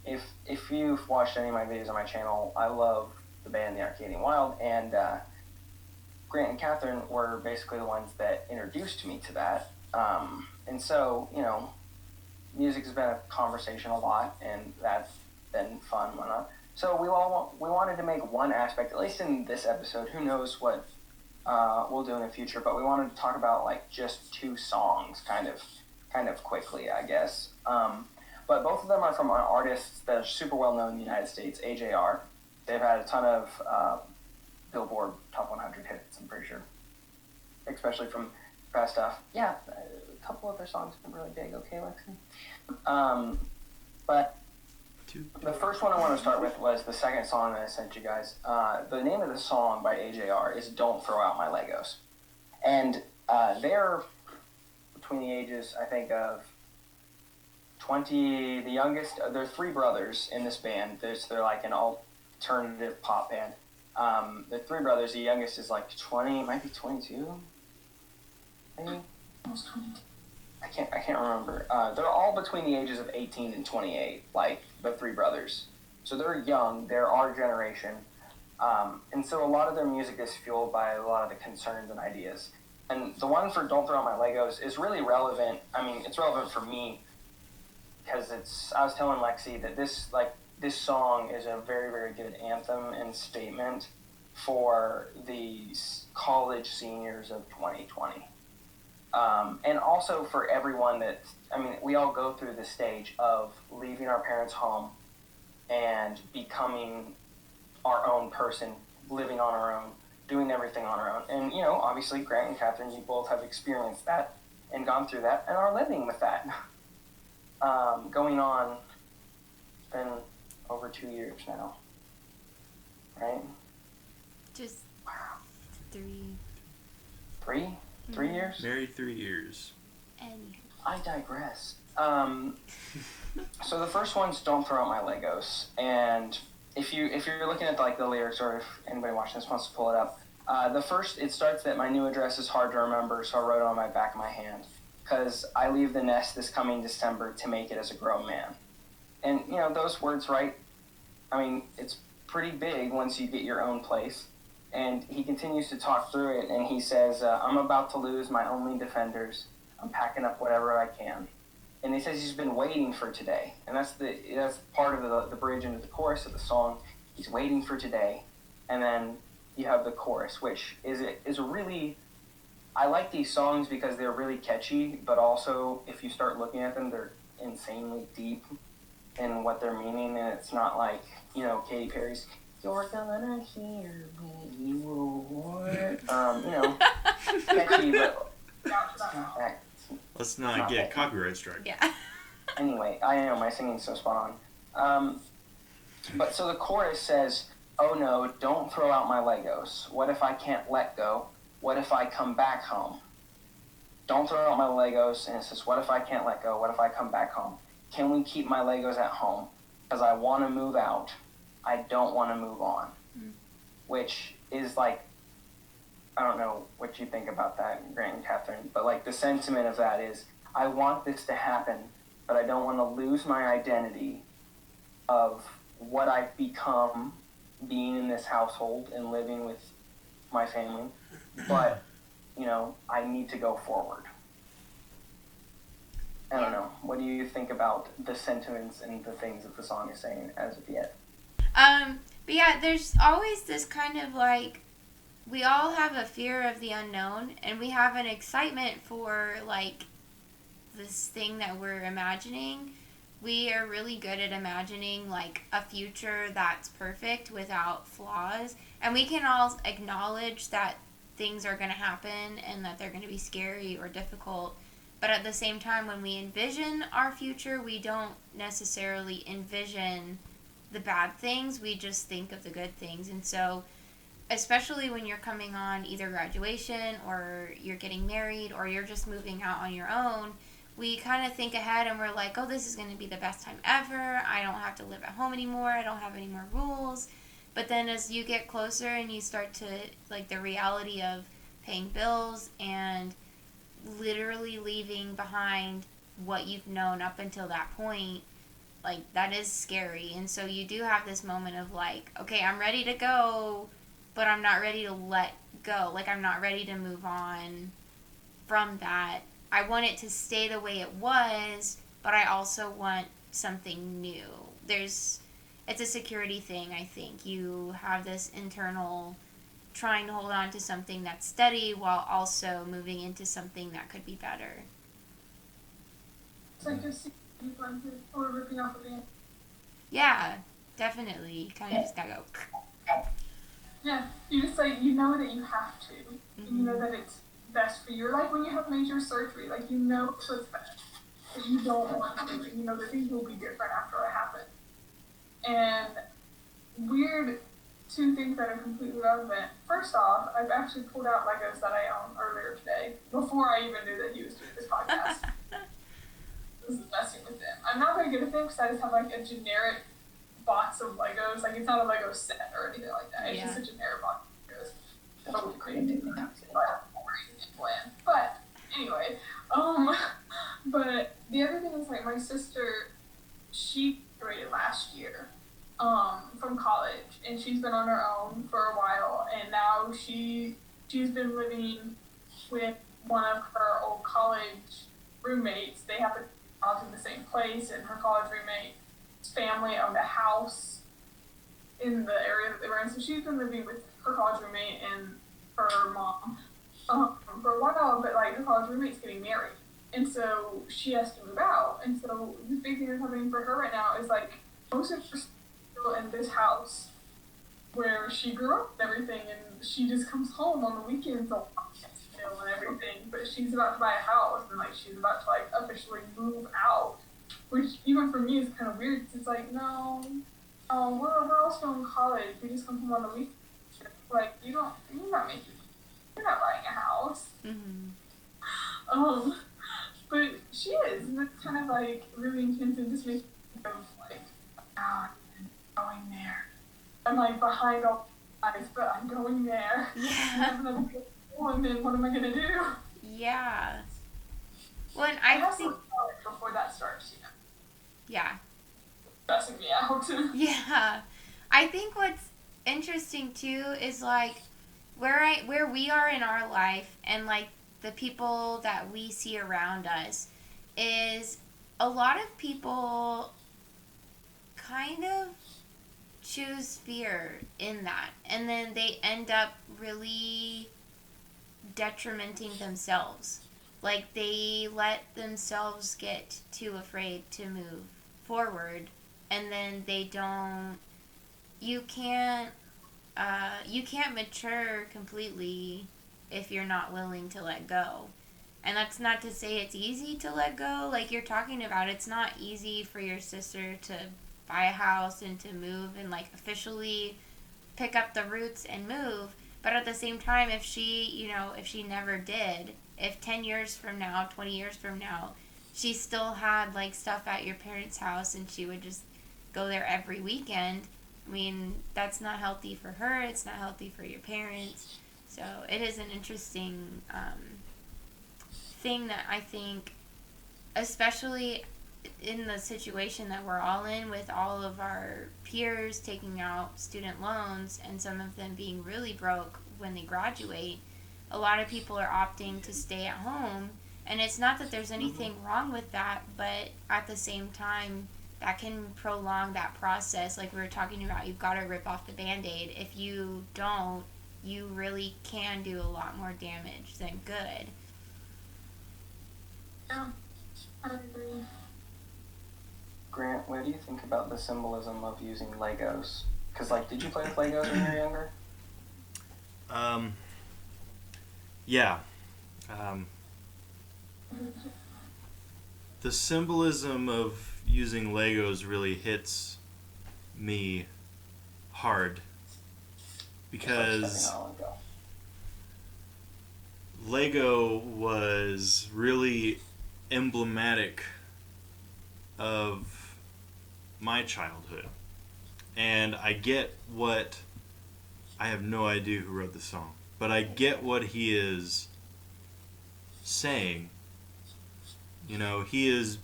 if you've watched any of my videos on my channel, I love the band The Arcadian Wild, and Grant and Catherine were basically the ones that introduced me to that. And so, music has been a conversation a lot, and that's been fun and whatnot. So we wanted to make one aspect, at least in this episode. Who knows what we'll do in the future? But we wanted to talk about like just 2 songs, kind of quickly, I guess. But both of them are from artists that are super well known in the United States. AJR. They've had a ton of Billboard Top 100 hits, I'm pretty sure, especially from past stuff. Yeah, a couple of their songs have been really big. Okay, Lexi. But the first one I want to start with was the second song that I sent you guys. The name of the song by AJR is "Don't Throw Out My Legos," and they're between the ages, I think, of 20. The youngest, there are 3 brothers in this band. They're like an alternative pop band. The 3 brothers. The youngest is like 20, might be 22, maybe. Almost 20. I can't remember. They're all between the ages of 18 and 28, like the 3 brothers. So they're young. They're our generation. And so a lot of their music is fueled by a lot of the concerns and ideas. And the one for "Don't Throw Out My Legos" is really relevant. I mean, it's relevant for me because I was telling Lexi that this song is a very, very good anthem and statement for the college seniors of 2020. And also for everyone we all go through the stage of leaving our parents' home and becoming our own person, living on our own, doing everything on our own. And, obviously Grant and Catherine, you both have experienced that and gone through that and are living with that. Going on, it's been over 2 years now, right? Just 3. 3? 3 years? Married 3 years. And I digress. So the first one's "Don't Throw Out My Legos," and if you're looking at like the lyrics, or if anybody watching this wants to pull it up, it starts that "My new address is hard to remember, so I wrote it on my back of my hand, 'cause I leave the nest this coming December to make it as a grown man." And those words, right? I mean, it's pretty big once you get your own place. And he continues to talk through it, and he says, "I'm about to lose my only defenders. I'm packing up whatever I can." And he says he's been waiting for today. And that's part of the bridge into the chorus of the song. He's waiting for today. And then you have the chorus, which is really... I like these songs because they're really catchy, but also, if you start looking at them, they're insanely deep in what they're meaning, and it's not like, Katy Perry's "You're gonna hear me, you will," catchy, but Let's not get copyright strike. yeah. Anyway, I know my singing's so spot on. But so the chorus says, "Oh no, don't throw out my Legos. What if I can't let go? What if I come back home? Don't throw out my Legos." And it says, "What if I can't let go? What if I come back home? Can we keep my Legos at home? Because I want to move out. I don't want to move on." Which is like, I don't know what you think about that, Grant and Catherine, but like the sentiment of that is, I want this to happen, but I don't want to lose my identity of what I've become being in this household and living with my family. But, I need to go forward. I don't know. What do you think about the sentiments and the things that the song is saying as of yet? But yeah, there's always this kind of like, we all have a fear of the unknown, and we have an excitement for like this thing that we're imagining. We are really good at imagining like a future that's perfect without flaws, and we can all acknowledge that things are going to happen and that they're going to be scary or difficult. But at the same time, when we envision our future, we don't necessarily envision the bad things. We just think of the good things. And so, especially when you're coming on either graduation or you're getting married or you're just moving out on your own, we kind of think ahead and we're like, oh, this is going to be the best time ever. I don't have to live at home anymore. I don't have any more rules. But then as you get closer and you start to, like, the reality of paying bills and literally leaving behind what you've known up until that point, like that is scary. And so you do have this moment of like, okay, I'm ready to go, but I'm not ready to let go. Like I'm not ready to move on from that. I want it to stay the way it was, but I also want something new. It's a security thing, I think. You have this internal trying to hold on to something that's steady while also moving into something that could be better. It's like just or ripping off a band. Yeah, definitely. You kind of just gotta go. Yeah, you just like, you know that you have to. Mm-hmm. You know that it's best for you. Like when you have major surgery, like you know it's best. But you don't want to. You know that things will be different after it happens. And weird, two things that are completely relevant. First off, I've actually pulled out Legos that I own earlier today, before I even knew that he was doing this podcast. This is messing with them. I'm not very good at them because I just have like a generic box of Legos. Like it's not a Lego set or anything like that. It's just a generic box of Legos. Totally crazy. But anyway, but the other thing is like my sister, she graduated last year from college, and she's been on her own for a while, and now she's been living with one of her old college roommates. They happen to college in the same place, and her college roommate's family owned a house in the area that they were in. So she's been living with her college roommate and her mom for a while, but like her college roommate's getting married, and so she has to move out. And so the big thing that's happening for her right now is like most of her still in this house where she grew up and everything, and she just comes home on the weekends a lot, and everything. But she's about to buy a house, and like she's about to like officially move out, which even for me is kind of weird. Cause it's like no, we're all still in college. We just come home on the weekend. Like you're not buying a house. Mm-hmm. But she is, and it's kind of like really intense and just makes me think of like, wow, I'm going there. I'm like behind all eyes, but I'm going there. Yeah. And then what am I gonna do? Yeah. Well, and I I have think. some thought before that starts, you know. Yeah. Stressing me out. Yeah. I think what's interesting too is like where we are in our life and like the people that we see around us is a lot of people kind of choose fear in that, and then they end up really detrimenting themselves. Like they let themselves get too afraid to move forward, and then they don't. You can't. You can't mature completely if you're not willing to let go. And that's not to say it's easy to let go. Like you're talking about, it's not easy for your sister to buy a house and to move and like officially pick up the roots and move. But at the same time, if she never did, if 10 years from now, 20 years from now, she still had like stuff at your parents' house and she would just go there every weekend, I mean, that's not healthy for her. It's not healthy for your parents. So it is an interesting thing that I think, especially in the situation that we're all in with all of our peers taking out student loans and some of them being really broke when they graduate, a lot of people are opting to stay at home. And it's not that there's anything wrong with that, but at the same time, that can prolong that process. Like we were talking about, you've got to rip off the Band-Aid. If you don't, you really can do a lot more damage than good. Yeah, I agree. Grant, what do you think about the symbolism of using Legos? Because, like, did you play with Legos when you were younger? Yeah. The symbolism of using Legos really hits me hard because Lego was really emblematic of my childhood. And I get what, I have no idea who wrote the song, but I get what he is saying. You know, he is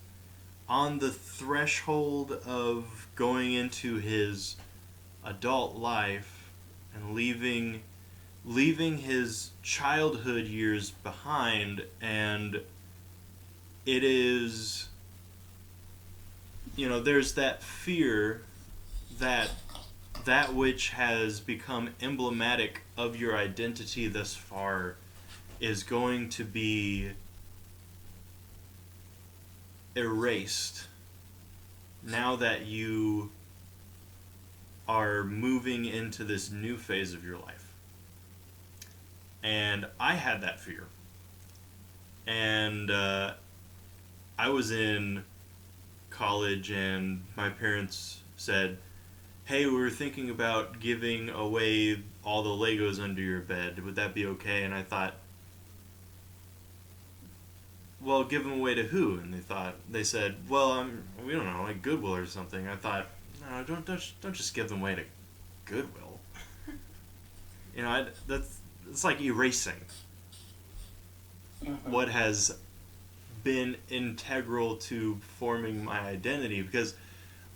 on the threshold of going into his adult life and leaving his childhood years behind, and it is, there's that fear that that which has become emblematic of your identity thus far is going to be erased now that you are moving into this new phase of your life. And I had that fear. And I was in college, and my parents said, hey, we were thinking about giving away all the Legos under your bed. Would that be okay? And I thought, well, give them away to who? And they said, well, we don't know, like Goodwill or something. I thought, no, don't just give them away to Goodwill. It's like erasing what has been integral to forming my identity, because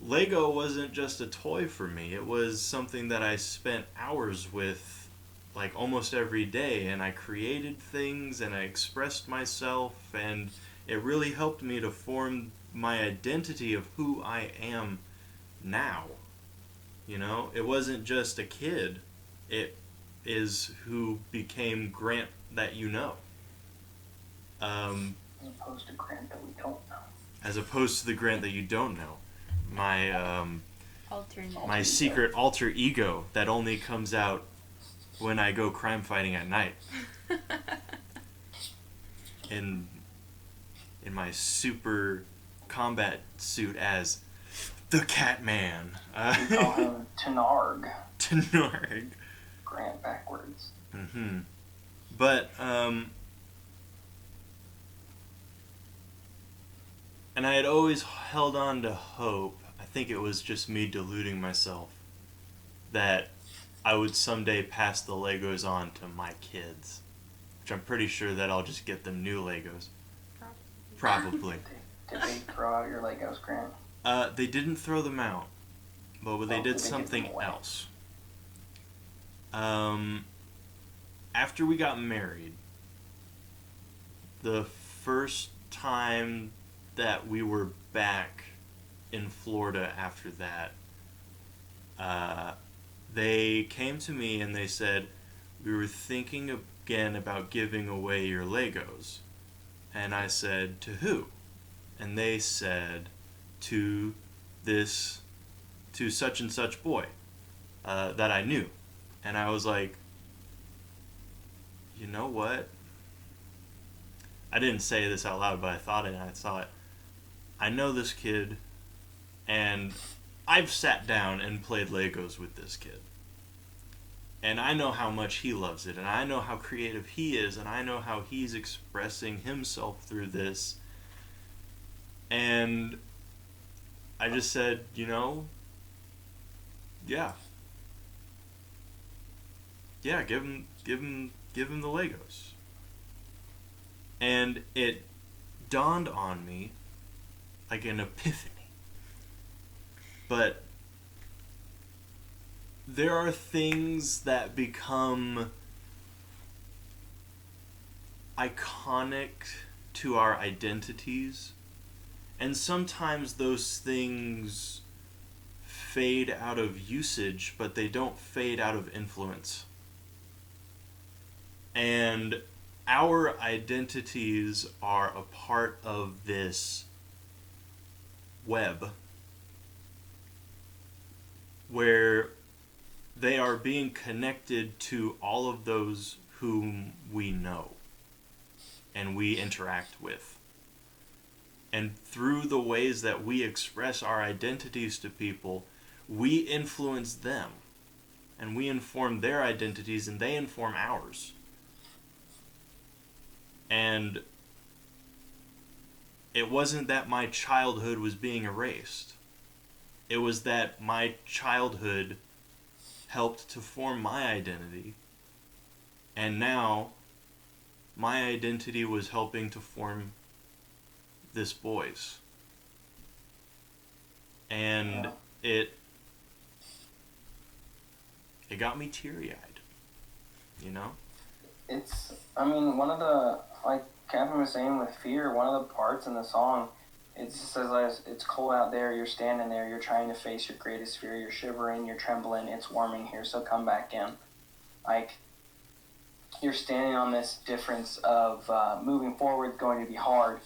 Lego wasn't just a toy for me. It was something that I spent hours with, like almost every day, and I created things and I expressed myself, and it really helped me to form my identity of who I am now. It wasn't just a kid. It is who became Grant that you know. As opposed to Grant that we don't know. As opposed to the Grant that you don't know. My secret alter ego that only comes out when I go crime fighting at night. in my super combat suit as the Catman. We call him Tenarg. Tenarg. Grant backwards. Mm-hmm. But and I had always held on to hope. I think it was just me deluding myself that I would someday pass the Legos on to my kids. Which I'm pretty sure that I'll just get them new Legos. Probably. Did they throw out your Legos, Grant? They didn't throw them out. But they did something else. After we got married, the first time that we were back in Florida after that, they came to me and they said, we were thinking again about giving away your Legos. And I said, to who? And they said, to such and such boy that I knew. And I was like, you know what? I didn't say this out loud, but I thought it, and I thought, I know this kid, and I've sat down and played Legos with this kid. And I know how much he loves it, and I know how creative he is, and I know how he's expressing himself through this. And I just said, yeah. Yeah, give him the Legos. And it dawned on me like an epiphany. But there are things that become iconic to our identities, and sometimes those things fade out of usage, but they don't fade out of influence. And our identities are a part of this web where they are being connected to all of those whom we know and we interact with. And through the ways that we express our identities to people, we influence them. And we inform their identities and they inform ours. And it wasn't that my childhood was being erased. It was that my childhood helped to form my identity. And now, my identity was helping to form this boy's. and it got me teary-eyed, you know? It's, I mean, one of the, like Catherine was saying with Fear, one of the parts in the song, it says, it's cold out there, you're standing there, you're trying to face your greatest fear, you're shivering, you're trembling, it's warming here, so come back in. Like, you're standing on this difference of moving forward going to be hard,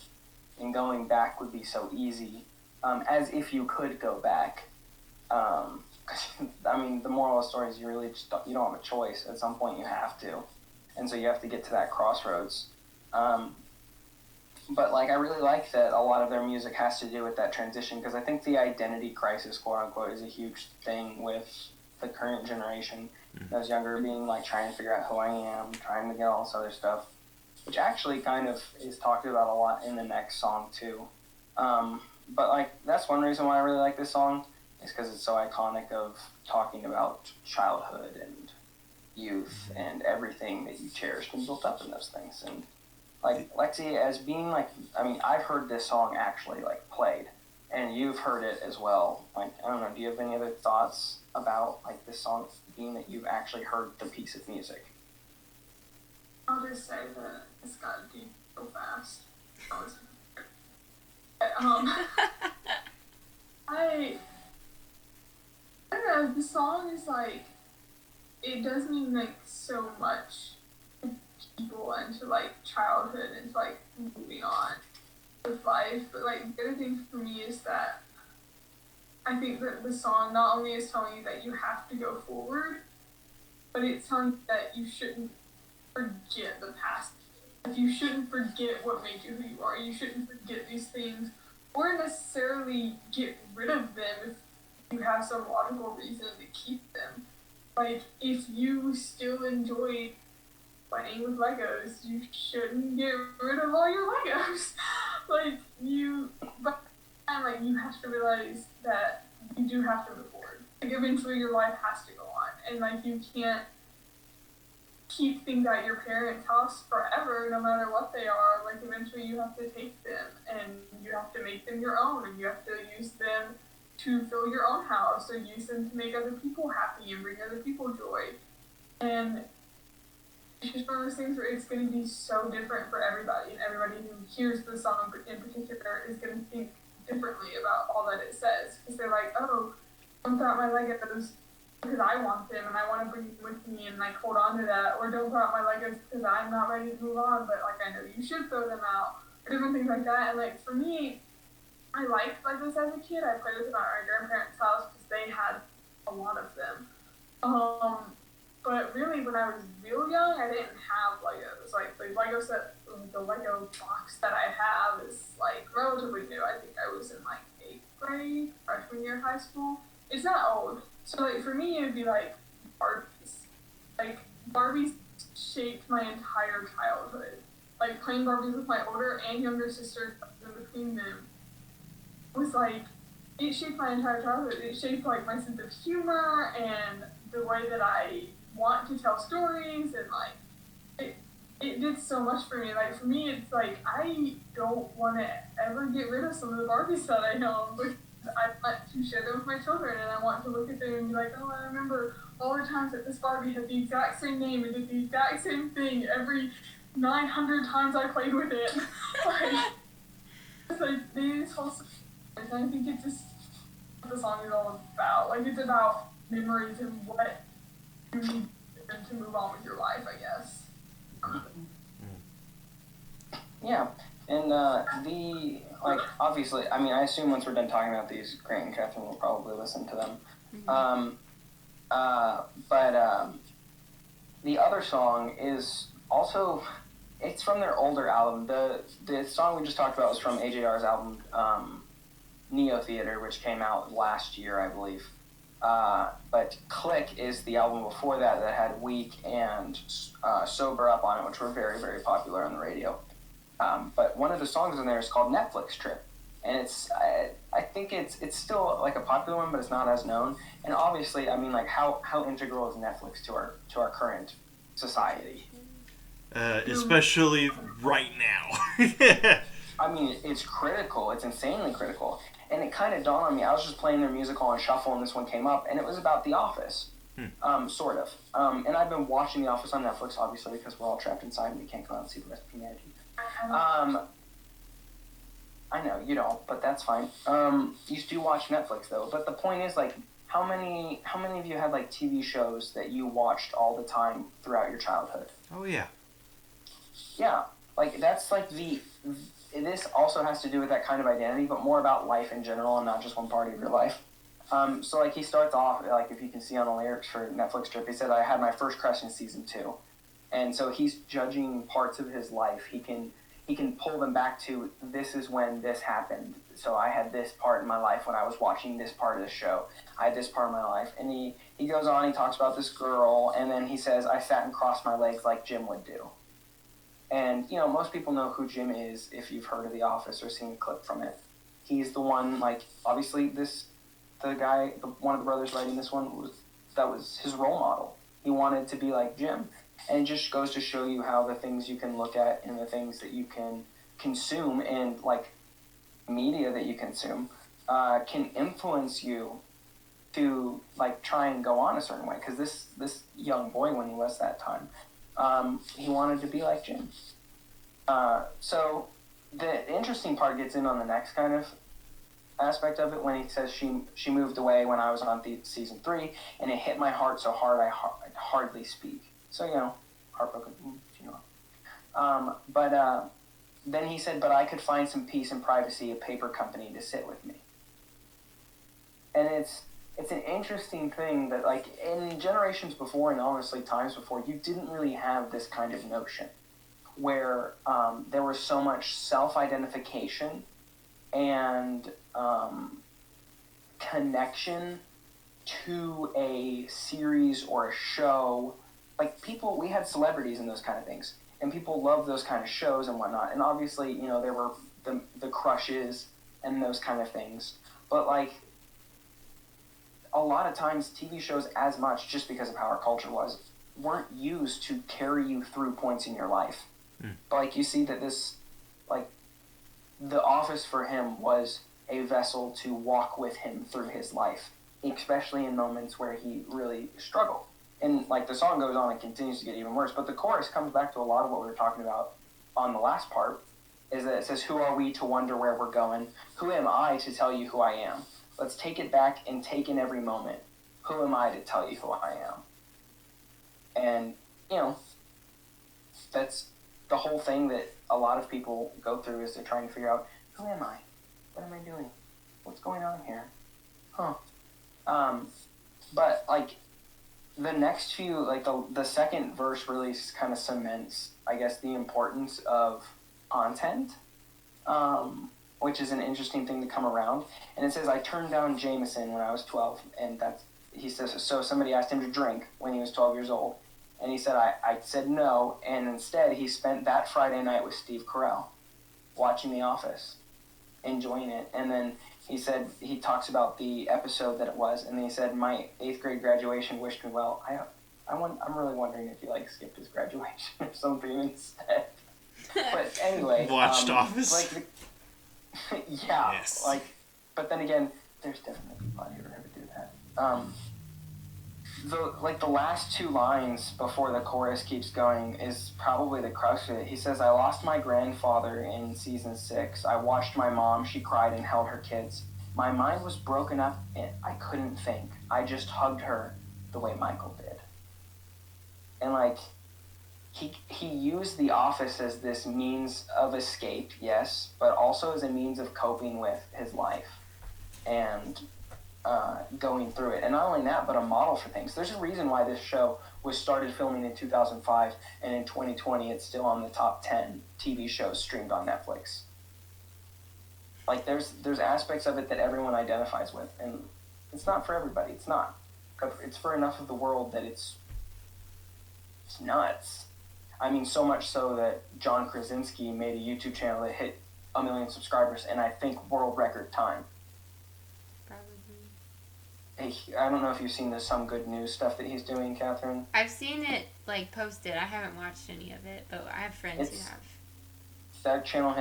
and going back would be so easy, as if you could go back. I mean, the moral of the story is you really just you don't have a choice. At some point you have to. And so you have to get to that crossroads. But, like, I really like that a lot of their music has to do with that transition, because I think the identity crisis, quote-unquote, is a huge thing with the current generation. Those younger being, like, trying to figure out who I am, trying to get all this other stuff, which actually kind of is talked about a lot in the next song, too. But, like, that's one reason why I really like this song, is because it's so iconic of talking about childhood and youth and everything that you cherished and built up in those things. And, like, Lexi, as being, like, I mean, I've heard this song actually, like, played, and you've heard it as well. Like, I don't know, do you have any other thoughts about, like, this song being that you've actually heard the piece of music? I'll just say that it's got deep so fast. I don't know, the song is like, it does mean like so much to people and to like childhood and to like moving on with life. But like the other thing for me is that I think that the song not only is telling you that you have to go forward, but it's telling you that you shouldn't forget the past. Like, you shouldn't forget what made you who you are. You shouldn't forget these things or necessarily get rid of them if you have some logical reason to keep them. Like, if you still enjoy playing with Legos, you shouldn't get rid of all your Legos. Like, you have to realize that you do have to move forward. Like, eventually your life has to go on. And, like, you can't keep things at your parents' house forever, no matter what they are. Like, eventually you have to take them, and you have to make them your own, and you have to use them to fill your own house, or use them to make other people happy and bring other people joy. And it's just one of those things where it's going to be so different for everybody, and everybody who hears the song in particular is going to think differently about all that it says, because they're like, oh, don't drop my Legos because I want them and I want to bring them with me and like hold on to that, or don't drop my Legos because I'm not ready to move on, but like I know you should throw them out, or different things like that. And like for me, I liked Legos as a kid. I played with them at my grandparents' house because they had a lot of them. But really, when I was real young, I didn't have Legos. Like the Lego set, the Lego box that I have is like relatively new. I think I was in like 8th grade, freshman year of high school. It's not old. So like for me, it would be like Barbies. Like Barbies shaped my entire childhood. Like playing Barbies with my older and younger sisters, in between them, was like, it shaped my entire childhood. It shaped like my sense of humor and the way that I want to tell stories, and like it did so much for me. Like for me, it's like I don't want to ever get rid of some of the Barbies that I own, because I want to share them with my children, and I want to look at them and be like, oh, I remember all the times that this Barbie had the exact same name and did the exact same thing every 900 times I played with it. Like, it's like this whole story. And I think it's just what the song is all about. Like, it's about memories and what you need to move on with your life, I guess. Yeah, and obviously, I mean, I assume once we're done talking about these, Grant and Catherine will probably listen to them. But the other song is also, it's from their older album. The song we just talked about was from AJR's album, Neo Theater, which came out last year, I believe. But Click is the album before that had Weak and Sober Up on it, which were very, very popular on the radio. But one of the songs in there is called Netflix Trip. And it's, I think it's still like a popular one, but it's not as known. And obviously, I mean, like how integral is Netflix to our current society? Especially right now. I mean, it's critical. It's insanely critical. and it kind of dawned on me. I was just playing their musical on shuffle, and this one came up, and it was about The Office, sort of. And I've been watching The Office on Netflix, obviously, because we're all trapped inside and we can't go out and see the rest of humanity. I know you don't, but that's fine. You do watch Netflix though. But the point is, like, how many of you had like TV shows that you watched all the time throughout your childhood? Oh yeah. Yeah, like that's like this also has to do with that kind of identity, but more about life in general and not just one part of your life. So like he starts off, like if you can see on the lyrics for Netflix trip, he said, I had my first crush in season 2. And so he's judging parts of his life. He can pull them back to, this is when this happened. So I had this part in my life when I was watching this part of the show. I had this part of my life. And he goes on, he talks about this girl, and then he says, I sat and crossed my legs like Jim would do. And, you know, most people know who Jim is if you've heard of The Office or seen a clip from it. He's the one, like, obviously one of the brothers writing this one, that was his role model. He wanted to be like Jim. And it just goes to show you how the things you can look at and the things that you can consume and, like, media that you consume can influence you to, like, try and go on a certain way. Because this young boy, when he was that time, he wanted to be like Jim. So the interesting part gets in on the next kind of aspect of it when he says she moved away when I was on season 3, and it hit my heart so hard I hardly speak. So, you know, heartbroken, you know. But then he said, but I could find some peace and privacy, a paper company to sit with me. And it's an interesting thing that, like, in generations before and honestly times before, you didn't really have this kind of notion where there was so much self-identification and connection to a series or a show. Like, we had celebrities and those kind of things, and people loved those kind of shows and whatnot. And obviously, you know, there were the crushes and those kind of things. But, like, a lot of times TV shows, as much, just because of how our culture was, weren't used to carry you through points in your life. But, like, you see that this, like, The Office for him was a vessel to walk with him through his life, especially in moments where he really struggled. And, like, the song goes on and continues to get even worse, but the chorus comes back to a lot of what we were talking about on the last part, is that it says, who are we to wonder where we're going? Who am I to tell you who I am? Let's take it back and take in every moment. Who am I to tell you who I am? And, you know, that's the whole thing that a lot of people go through, is they're trying to figure out, who am I? What am I doing? What's going on here? But, like, the next few, like, the second verse really kind of cements, I guess, the importance of content, which is an interesting thing to come around. And it says, I turned down Jameson when I was 12, and he says, so somebody asked him to drink when he was 12 years old, and he said, I said no, and instead he spent that Friday night with Steve Carell, watching The Office, enjoying it. And then he said, he talks about the episode that it was, and then he said, my 8th grade graduation wished me well. I'm really wondering if he, like, skipped his graduation or something instead. But anyway, watched Office. Like, yeah, yes. Like, but then again, there's definitely people out here who never do that. The last 2 lines before the chorus keeps going is probably the crux of it. He says, I lost my grandfather in season 6. I watched my mom. She cried and held her kids. My mind was broken up and I couldn't think. I just hugged her the way Michael did. And, like, he used The Office as this means of escape, yes, but also as a means of coping with his life and going through it. And not only that, but a model for things. There's a reason why this show was started filming in 2005, and in 2020 it's still on the top 10 TV shows streamed on Netflix. Like, there's aspects of it that everyone identifies with, and it's not for everybody. It's not. It's for enough of the world that it's nuts. I mean, so much so that John Krasinski made a YouTube channel that hit 1 million subscribers, and I think world record time. Hey, I don't know if you've seen the Some Good News stuff that he's doing, Catherine. I've seen it, like, posted. I haven't watched any of it, but I have friends who have. that channel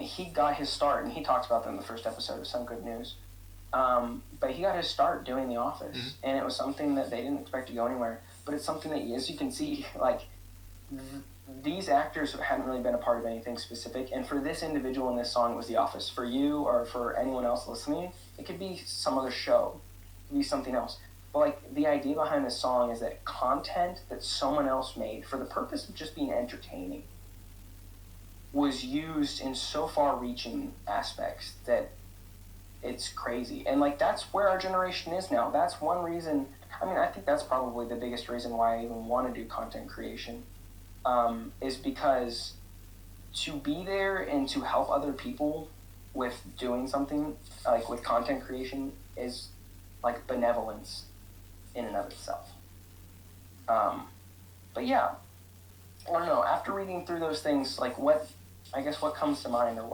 he got his start, and he talks about that in the first episode of Some Good News. But he got his start doing The Office, and it was something that they didn't expect to go anywhere. But it's something that, as you can see, like, these actors hadn't really been a part of anything specific, and for this individual in this song, it was The Office. For you or for anyone else listening, it could be some other show. It could be something else. But, like, the idea behind this song is that content that someone else made for the purpose of just being entertaining was used in so far-reaching aspects that it's crazy. And, like, that's where our generation is now. That's one reason. I mean, I think that's probably the biggest reason why I even want to do content creation, is because to be there and to help other people with doing something, like with content creation, is like benevolence in and of itself. But yeah, I don't know. After reading through those things, like, what comes to mind, or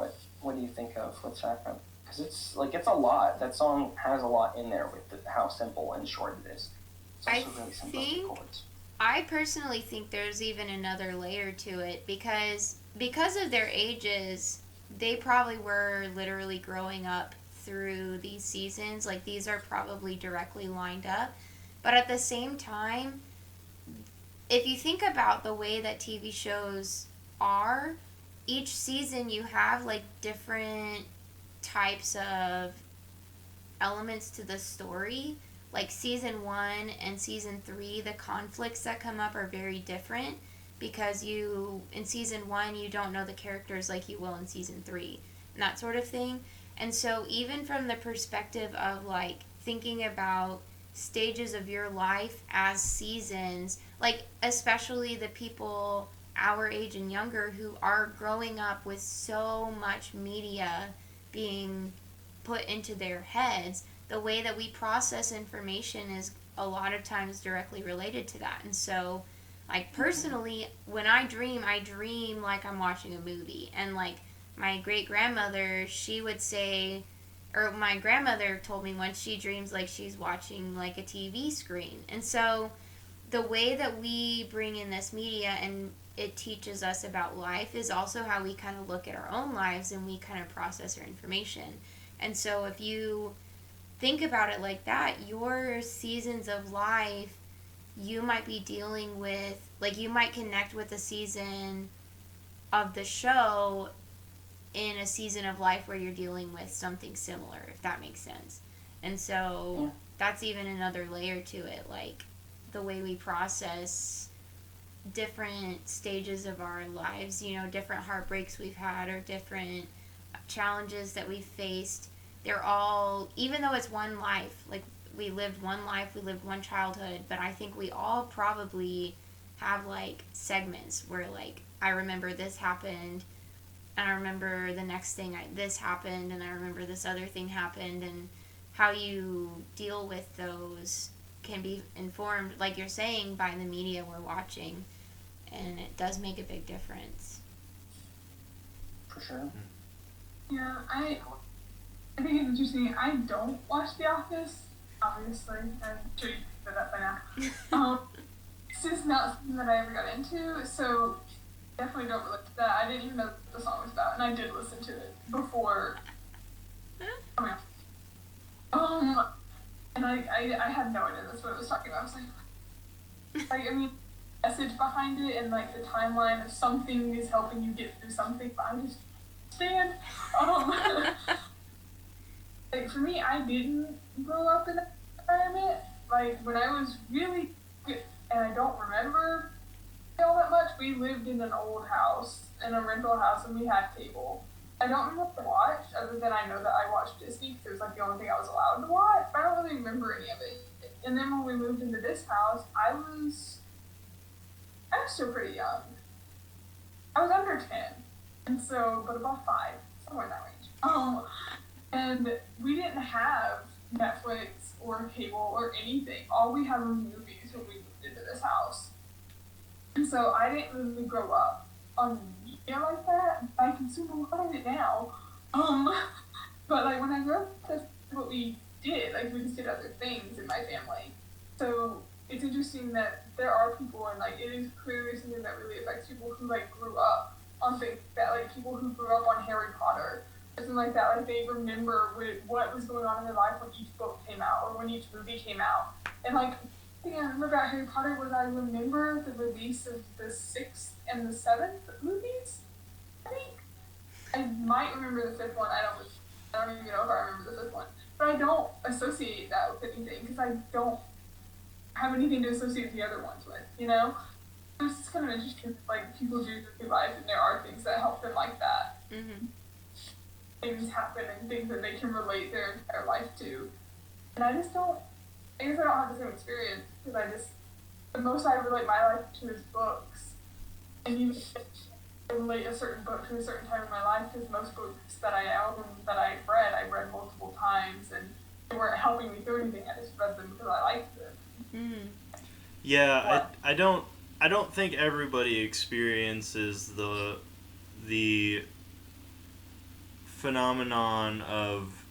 what do you think of? What's happening? Because it's a lot. That song has a lot in there with how simple and short it is. It's also really simple with the chords. I personally think there's even another layer to it, because of their ages, they probably were literally growing up through these seasons. Like, these are probably directly lined up. But at the same time, if you think about the way that TV shows are, each season you have, like, different types of elements to the story. Like, season 1 and season 3, the conflicts that come up are very different, because in season 1 you don't know the characters like you will in season 3, and that sort of thing. And so even from the perspective of, like, thinking about stages of your life as seasons, like, especially the people our age and younger who are growing up with so much media being put into their heads, the way that we process information is a lot of times directly related to that. And so, like, personally, when I dream like I'm watching a movie. And, like, my great-grandmother, she would say, or my grandmother told me once, she dreams like she's watching, like, a TV screen. And so the way that we bring in this media and it teaches us about life is also how we kind of look at our own lives and we kind of process our information. And so if you think about it like that, your seasons of life, you might be dealing with, like, you might connect with a season of the show in a season of life where you're dealing with something similar, if that makes sense. And so that's even another layer to it, like the way we process different stages of our lives, different heartbreaks we've had or different challenges that we've faced. They're all, even though it's one life, like, we lived one life, we lived one childhood, but I think we all probably have, like, segments where, like, I remember this happened, and I remember the next thing, this happened, and I remember this other thing happened, and how you deal with those can be informed, like you're saying, by the media we're watching, and it does make a big difference. For sure. Yeah, I think it's interesting. I don't watch The Office, obviously. I'm sure you picked that up by now. It's just not something that I ever got into, so definitely don't relate to that. I didn't even know what the song was about, and I did listen to it before coming out. And I had no idea that's what it was talking about. I was like, I mean, message behind it and, like, the timeline of something is helping you get through something, but I just stand. Like, for me, I didn't grow up in that environment. Like, when I was really good, and I don't remember all that much, we lived in an old house, in a rental house, and we had cable. I don't remember what I watched, other than I know that I watched Disney, because it was, like, the only thing I was allowed to watch, but I don't really remember any of it. And then when we moved into this house, I was still pretty young. I was under 10, and so, but about 5, somewhere in that range. And we didn't have Netflix or cable or anything. All we had were movies when we moved into this house. And so I didn't really grow up on media like that. I consume a lot of it now. But, like, when I grew up, that's what we did. Like, we just did other things in my family. So it's interesting that there are people, and, like, it is clearly something that really affects people who, like, grew up on things that like people who grew up on Harry Potter, something like that, like they remember what was going on in their life when each book came out or when each movie came out. And like the thing I remember about Harry Potter was I remember the release of the 6th and the 7th movies. I think I might remember the 5th one. I don't even know if I remember the 5th one, but I don't associate that with anything because I don't have anything to associate the other ones with. You know, it's just kind of interesting. Like people do through life, and there are things that help them like that. Mm-hmm. Things happen and things that they can relate their entire life to, and I guess I don't have the same experience because the most I relate my life to is books, and even if I relate a certain book to a certain time in my life because most books that I've read multiple times, and they weren't helping me through anything. I just read them because I liked them. Mm. Yeah, I don't think everybody experiences the phenomenon of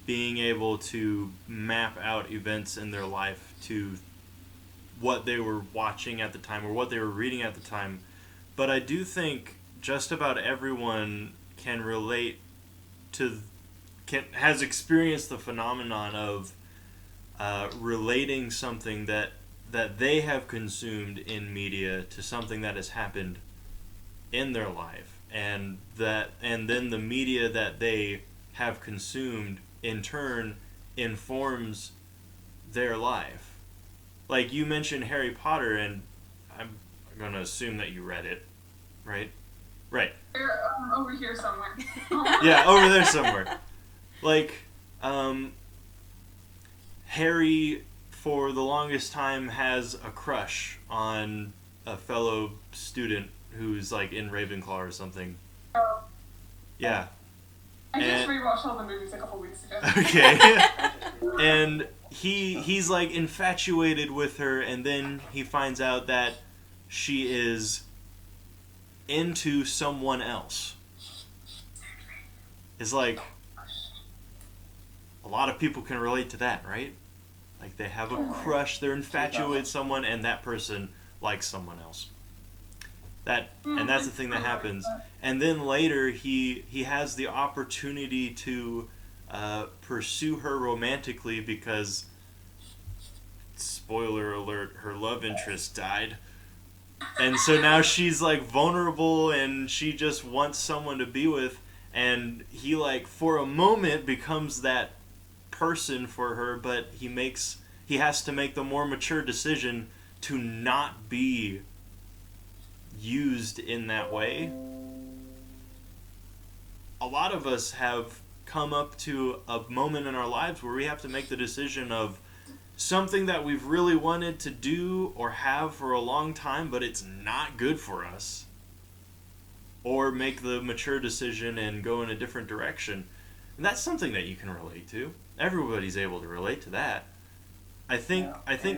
being able to map out events in their life to what they were watching at the time or what they were reading at the time. But I do think just about everyone can relate has experienced the phenomenon of relating something that they have consumed in media to something that has happened in their life, and then the media that they have consumed in turn informs their life. Like you mentioned Harry Potter, and I'm going to assume that you read it, right? Right. They're over here somewhere. Yeah, over there somewhere. Like, Harry, for the longest time, has a crush on a fellow student who's, like, in Ravenclaw or something. Oh. Yeah. I just rewatched all the movies a couple weeks ago. Okay. And he's, like, infatuated with her, and then he finds out that she is into someone else. It's like, a lot of people can relate to that, right? Like, they have a crush, they're infatuated with someone, and that person likes someone else. And that's the thing that happens. And then later, he has the opportunity to pursue her romantically because, spoiler alert, her love interest died. And so now she's, like, vulnerable, and she just wants someone to be with, and he, like, for a moment becomes that person for her, but he has to make the more mature decision to not be used in that way. A lot of us have come up to a moment in our lives where we have to make the decision of something that we've really wanted to do or have for a long time, but it's not good for us, or make the mature decision and go in a different direction. And that's something that you can relate to. Everybody's able to relate to that. I think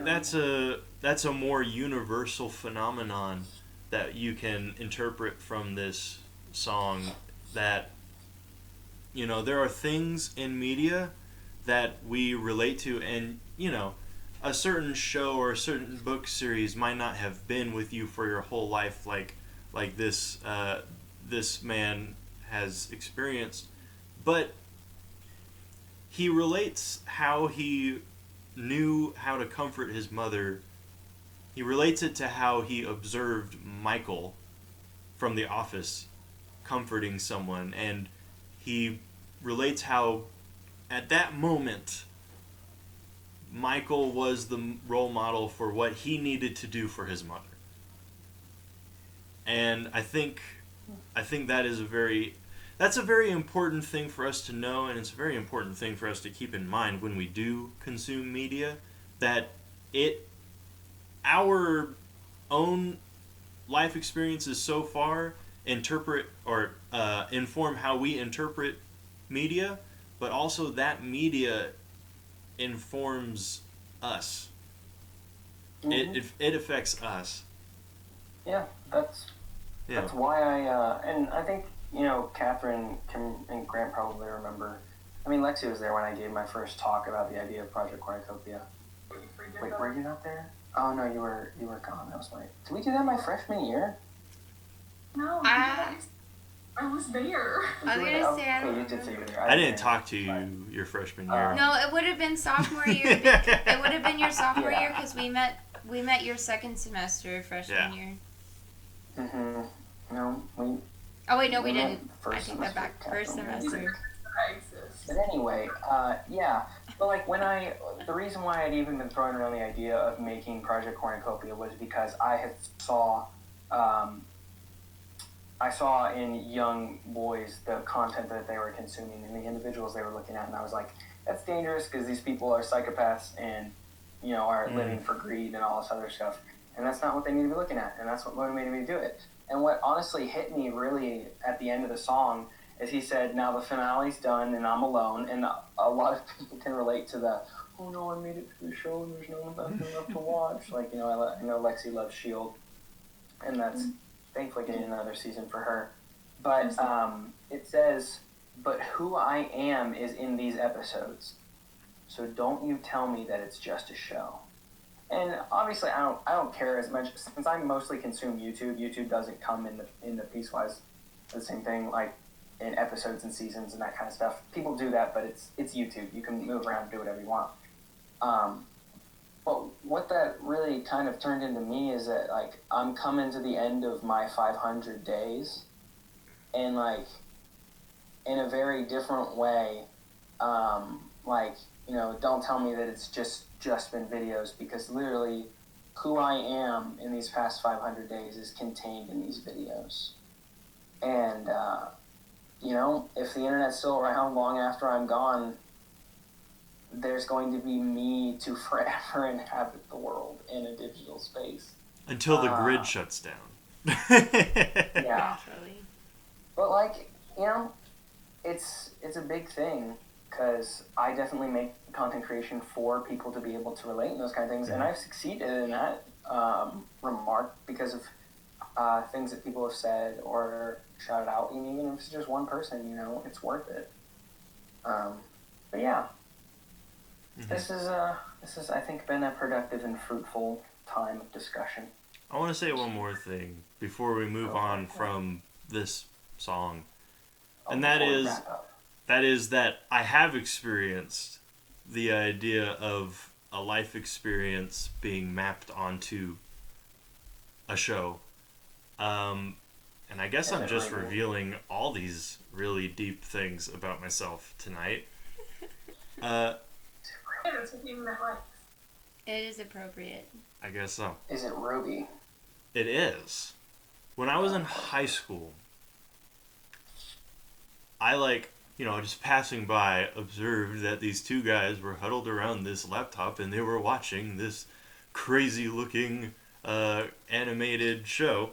that's a more universal phenomenon that you can interpret from this song, that, you know, there are things in media that we relate to, and, you know, a certain show or a certain book series might not have been with you for your whole life, like this man has experienced, but he relates how he knew how to comfort his mother. He relates it to how he observed Michael from The Office comforting someone, and he relates how at that moment Michael was the role model for what he needed to do for his mother. And I think that is that's a very important thing for us to know, and it's a very important thing for us to keep in mind when we do consume media, that our own life experiences so far interpret or inform how we interpret media, but also that media informs us. Mm-hmm. It affects us. Yeah, that's why and I think, you know, Catherine and Grant probably remember. I mean, Lexi was there when I gave my first talk about the idea of Project Cornucopia. Wait, were you not there? Oh no, you were gone. That was did we do that my freshman year? No, I I was there. was gonna say I Okay, don't you did say you were remember. there. I didn't talk to but- you your freshman year. No, it would have been sophomore year. It would have been your sophomore Yeah. year because we met your second semester freshman Yeah. year. No, we. Oh wait, no, we met didn't. I first take that semester, back. First Capstone. semester. I exist. But anyway, yeah. But like the reason why I'd even been throwing around the idea of making Project Cornucopia was because I saw in young boys the content that they were consuming and the individuals they were looking at, and I was like, that's dangerous because these people are psychopaths and, are living for greed and all this other stuff, and that's not what they need to be looking at, and that's what motivated me to do it. And what honestly hit me really at the end of the song is he said, now the finale's done and I'm alone, and a lot of people can relate to the, oh no, I made it to the show and there's no one left to watch. Like, I know Lexi loves S.H.I.E.L.D., and that's thankfully getting another season for her. But it says, but who I am is in these episodes, so don't you tell me that it's just a show. And obviously, I don't care as much since I mostly consume YouTube. YouTube doesn't come in the piecewise the same thing, like in episodes and seasons and that kind of stuff. People do that, but it's YouTube. You can move around and do whatever you want. But what that really kind of turned into me is that like I'm coming to the end of my 500 days, and like in a very different way. Don't tell me that it's just been videos, because literally who I am in these past 500 days is contained in these videos. And, if the internet's still around long after I'm gone, there's going to be me to forever inhabit the world in a digital space. Until the grid shuts down. Yeah. Naturally. But, it's a big thing, because I definitely make content creation for people to be able to relate and those kind of things, and I've succeeded in that remark because of things that people have said or shouted out, and even if it's just one person, it's worth it. But yeah, this is I think been a productive and fruitful time of discussion. I want to say one more thing before we move on from this song, and that is that I have experienced the idea of a life experience being mapped onto a show. And I guess I'm just revealing all these really deep things about myself tonight. It's a thing that like. It is appropriate. I guess so. Is it Ruby? It is. When I was in high school, I just passing by, observed that these two guys were huddled around this laptop and they were watching this crazy looking animated show.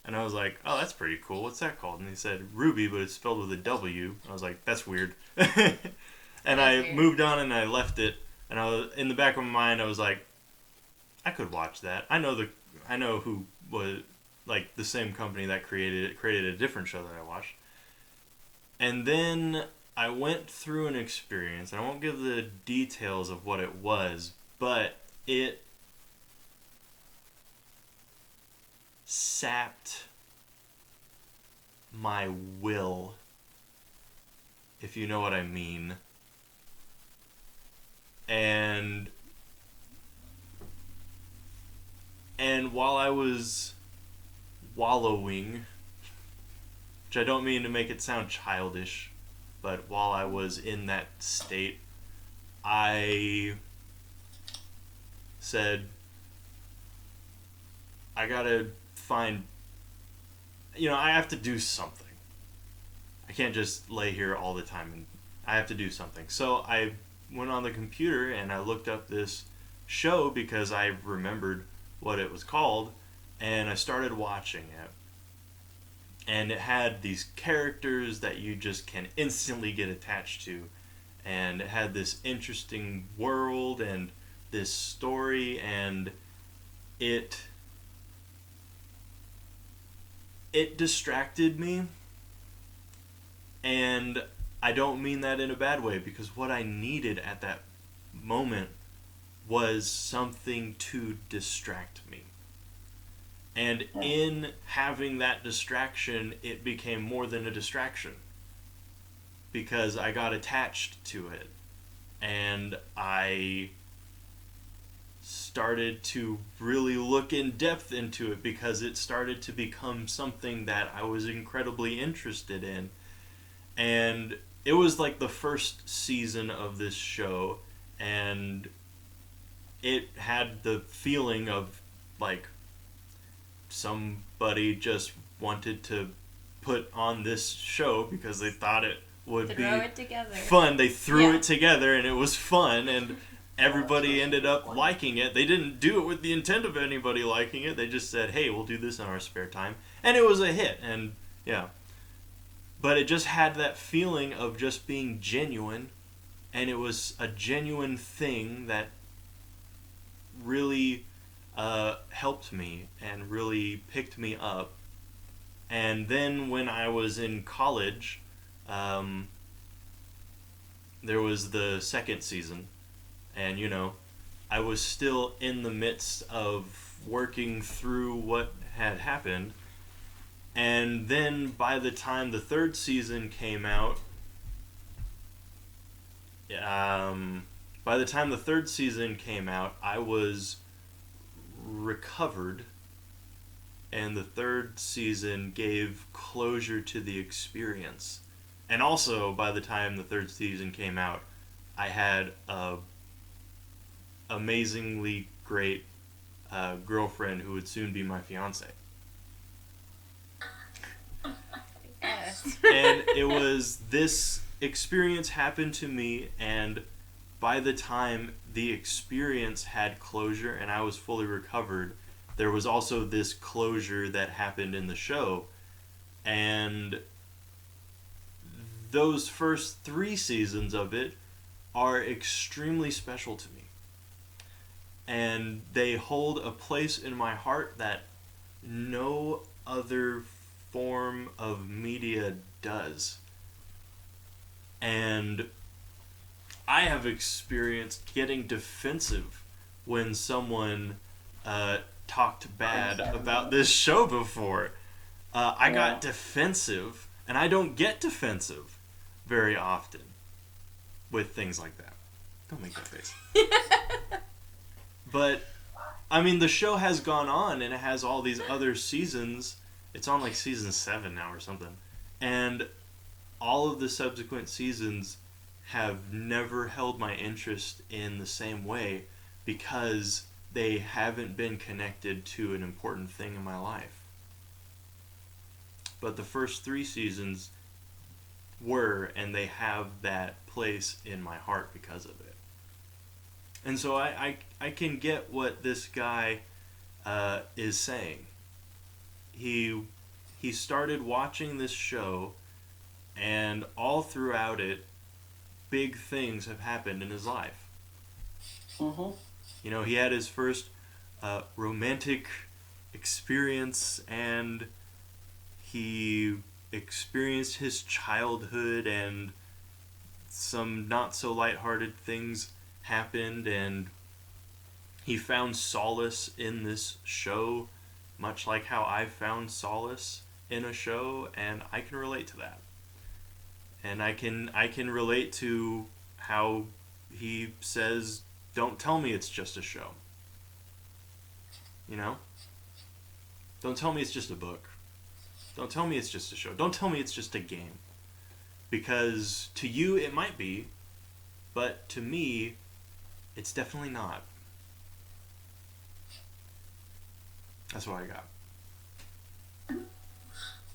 And I was like, oh, that's pretty cool. What's that called? And they said Ruby, but it's spelled with a W. I was like, that's weird. And I moved on and I left it. And I was in the back of my mind, I was like, I could watch that. I know who was like the same company that created a different show that I watched. And then I went through an experience, and I won't give the details of what it was, but it sapped my will, if you know what I mean. And while I was wallowing, which I don't mean to make it sound childish, but while I was in that state, I said, I gotta find, I have to do something. I can't just lay here all the time, and I have to do something. So I went on the computer and I looked up this show because I remembered what it was called, and I started watching it. And it had these characters that you just can instantly get attached to. And it had this interesting world and this story, and it distracted me. And I don't mean that in a bad way, because what I needed at that moment was something to distract me. And in having that distraction, it became more than a distraction. Because I got attached to it. And I started to really look in depth into it because it started to become something that I was incredibly interested in. And it was like the first season of this show, and it had the feeling of like somebody just wanted to put on this show because they thought it would Throw it together. fun. They threw it together and it was fun, and everybody ended up liking it. They didn't do it with the intent of anybody liking it. They just said, hey, we'll do this in our spare time. And it was a hit, and yeah. But it just had that feeling of just being genuine, and it was a genuine thing that really helped me and really picked me up. And then when I was in college, there was the second season, and I was still in the midst of working through what had happened. And then by the time the third season came out, I was recovered, and the third season gave closure to the experience. And also, by the time the third season came out, I had a amazingly great girlfriend who would soon be my fiance. Yes. And it was, this experience happened to me, and by the time the experience had closure and I was fully recovered, there was also this closure that happened in the show. And those first 3 seasons of it are extremely special to me. And they hold a place in my heart that no other form of media does. And I have experienced getting defensive when someone talked bad about this show before. I got defensive, and I don't get defensive very often with things like that. Don't make that face. But, I mean, the show has gone on, and it has all these other seasons. It's on like season 7 now or something. And all of the subsequent seasons have never held my interest in the same way because they haven't been connected to an important thing in my life. But the first 3 seasons were, and they have that place in my heart because of it. And so I can get what this guy is saying. He started watching this show, and all throughout it, big things have happened in his life. Mm-hmm. He had his first romantic experience, and he experienced his childhood, and some not so lighthearted things happened, and he found solace in this show, much like how I found solace in a show, and I can relate to that. And I can relate to how he says, don't tell me it's just a show. Don't tell me it's just a book. Don't tell me it's just a show. Don't tell me it's just a game. Because to you it might be, but to me, it's definitely not. That's what I got.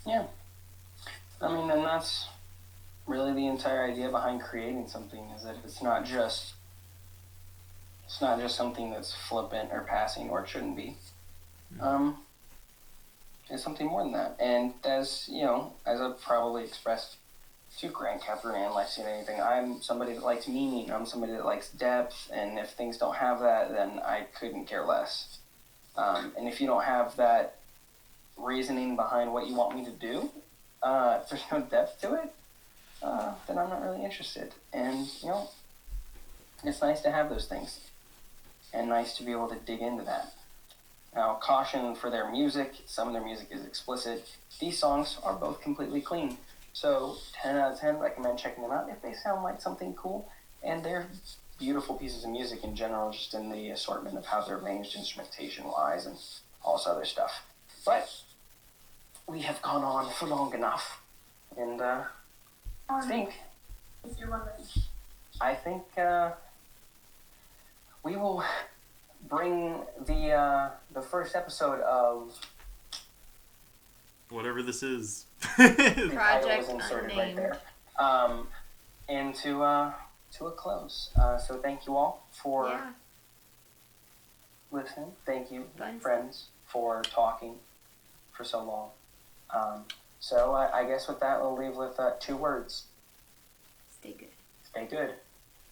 Yeah. I mean, and that's really the entire idea behind creating something, is that it's not just something that's flippant or passing, or it shouldn't be. It's something more than that. And as I've probably expressed to Grant Catherine and Lexi and anything, I'm somebody that likes meaning. I'm somebody that likes depth, and if things don't have that, then I couldn't care less. And if you don't have that reasoning behind what you want me to do, if there's no depth to it, then I'm not really interested. And, it's nice to have those things. And nice to be able to dig into that. Now, caution for their music. Some of their music is explicit. These songs are both completely clean. So 10 out of 10, recommend checking them out if they sound like something cool. And they're beautiful pieces of music in general, just in the assortment of how they're arranged instrumentation-wise and all this other stuff. But we have gone on for long enough. And I think If you're wondering. We will bring the first episode of Whatever this is. the title Project was inserted Unnamed. right there, into to a close. So thank you all for Yeah. listening. Thank you, Fun. friends, for talking for so long. So I guess with that, we'll leave with 2 words. Stay good. Stay good.